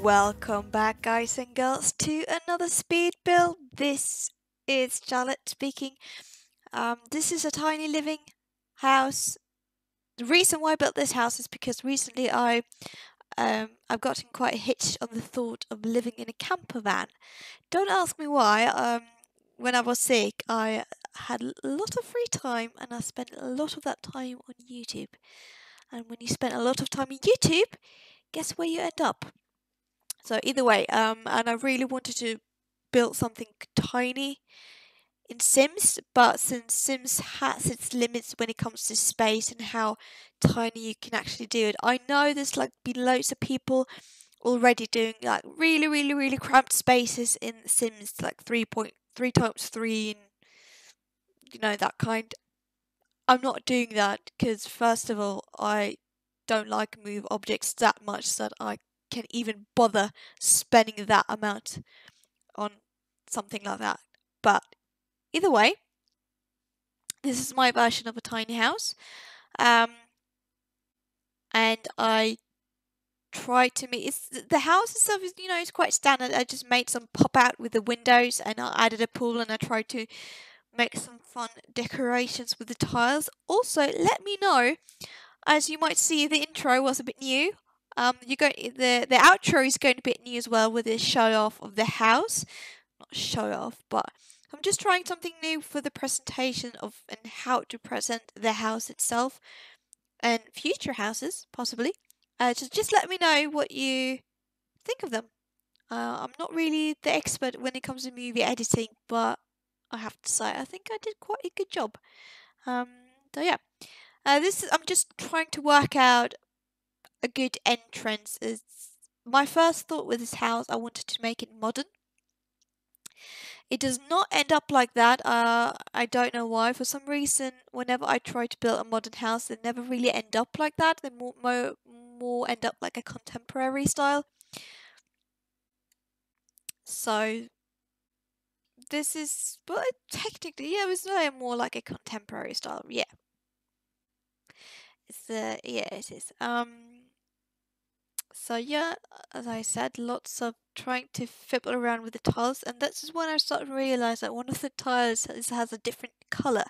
Welcome back, guys and girls, to another speed build. This is Charlotte speaking. This is a tiny living house. The reason why I built this house is because recently I've gotten quite hitched on the thought of living in a camper van. Don't ask me why. When I was sick, I had a lot of free time and I spent a lot of that time on YouTube. And when you spend a lot of time on YouTube, guess where you end up? So either way, and I really wanted to build something tiny in Sims, but since Sims has its limits when it comes to space and how tiny you can actually do it, I know there's been loads of people already doing like really cramped spaces in Sims, like 3.3 times 3 and that kind. I'm not doing that because first of all, I don't like move objects that much that I can even bother spending that amount on something like that. But either way, this is my version of a tiny house. And I tried to make the house itself is it's quite standard. I just made some pop out with the windows and I added a pool and I tried to make some fun decorations with the tiles. Also, let me know, as you might see, the intro was a bit new. The outro is going to be new as well with the show off of the house. Not show off, but I'm just trying something new for the presentation of and how to present the house itself and future houses possibly. Just let me know what you think of them. I'm not really the expert when it comes to movie editing, but I have to say I think I did quite a good job. So yeah, I'm just trying to work out a good entrance. Is my first thought with this house. I wanted to make it modern. It does not end up like that. I don't know why. For some reason, whenever I try to build a modern house, they never really end up like that. They more end up like a contemporary style. So this is, but technically, yeah, it's more like a contemporary style. Yeah, it is. So yeah, as I said, lots of trying to fiddle around with the tiles, and that's just when I started to realize that one of the tiles has a different color,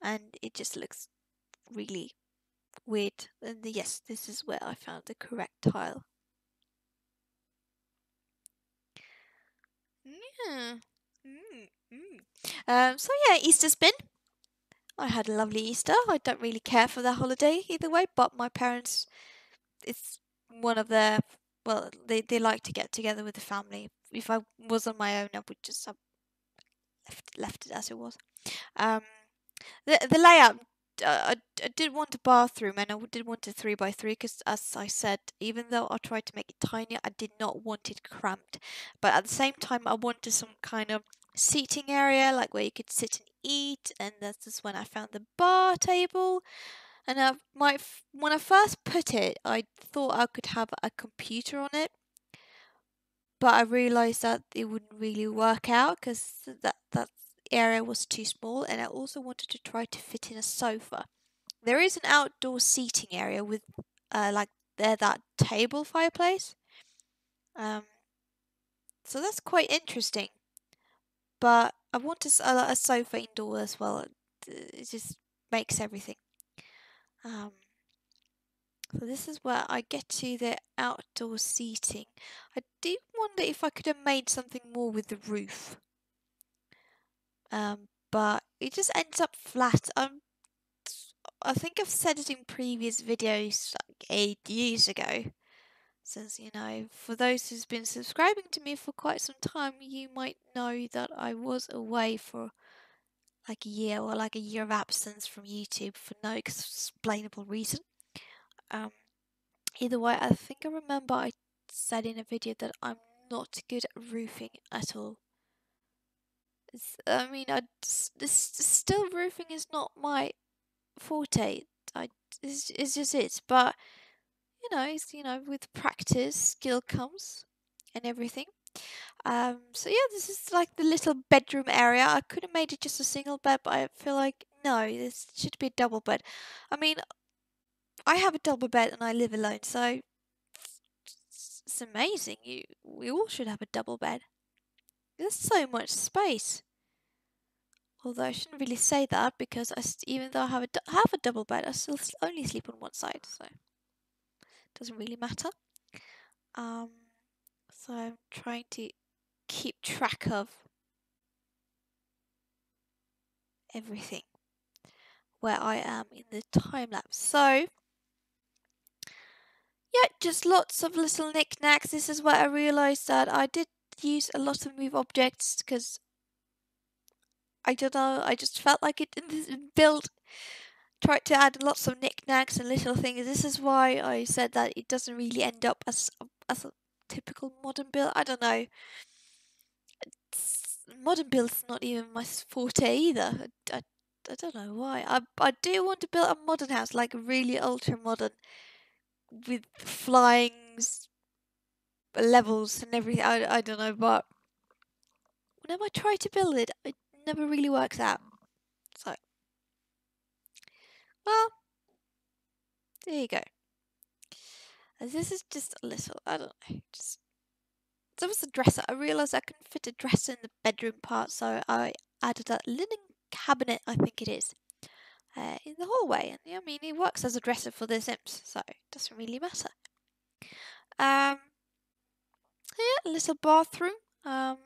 and it just looks really weird. And yes, this is where I found the correct tile. Yeah. So yeah, Easter spin. I had a lovely Easter. I don't really care for the holiday either way, but my parents, it's one of their, well, they like to get together with the family. If I was on my own, I would just have left it as it was. The layout, I did want a bathroom and I did want a 3x3 because, as I said, even though I tried to make it tiny, I did not want it cramped. But at the same time, I wanted some kind of seating area, like where you could sit and eat. And that's just when I found the bar table. And when I first put it, I thought I could have a computer on it. But I realized that it wouldn't really work out because that area was too small, and I also wanted to try to fit in a sofa. There is an outdoor seating area with that table fireplace. So that's quite interesting. But I want a sofa indoor as well. It just makes everything. So this is where I get to the outdoor seating. I do wonder if I could have made something more with the roof. But it just ends up flat. I think I've said it in previous videos like 8 years ago. Since, for those who's been subscribing to me for quite some time, you might know that I was away for like a year or like a year of absence from YouTube for no explainable reason. Either way, I think I remember I said in a video that I'm not good at roofing at all. Still roofing is not my forte. It's just it. But with practice, skill comes, and everything. So yeah, this is like the little bedroom area. I could have made it just a single bed, but I feel like no, this should be a double bed. I mean, I have a double bed and I live alone, so it's amazing. We all should have a double bed. There's so much space. Although I shouldn't really say that because even though I have a double bed, I still only sleep on one side, so it doesn't really matter. So I'm trying to keep track of everything where I am in the time lapse. So yeah, just lots of little knickknacks. This is where I realized that I did use a lot of move objects because I don't know, I just felt like it in this build tried to add lots of knickknacks and little things. This is why I said that it doesn't really end up as a typical modern build. I don't know. Modern build's not even my forte either. I don't know why. I do want to build a modern house, like a really ultra modern, with flying levels and everything. I don't know, but whenever I try to build it, it never really works out. So, well, there you go. And this is just a little, I don't know, just there was a dresser. I realised I couldn't fit a dresser in the bedroom part, so I added a linen cabinet, I think it is, in the hallway. And yeah, I mean, it works as a dresser for the Sims, so it doesn't really matter. Yeah, a little bathroom. I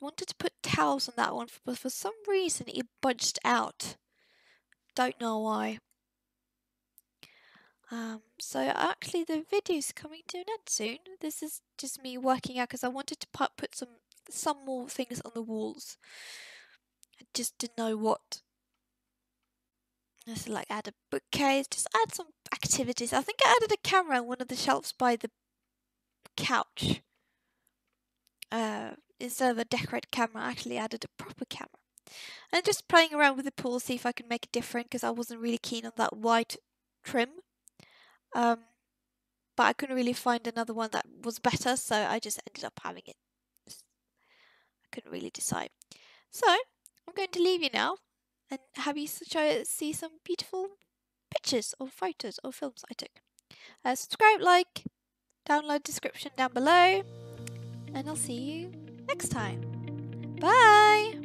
wanted to put towels on that one, but for some reason it budged out. Don't know why. So actually the video's coming to an end soon. This is just me working out because I wanted to put some more things on the walls. I just didn't know what. Just like add a bookcase, just add some activities. I think I added a camera on one of the shelves by the couch. Instead of a decorated camera, I actually added a proper camera. And just playing around with the pool, see if I can make it different because I wasn't really keen on that white trim. But I couldn't really find another one that was better, so I just ended up having it. I couldn't really decide. So, I'm going to leave you now and have you see some beautiful pictures or photos or films I took. Subscribe, like, download description down below, and I'll see you next time. Bye!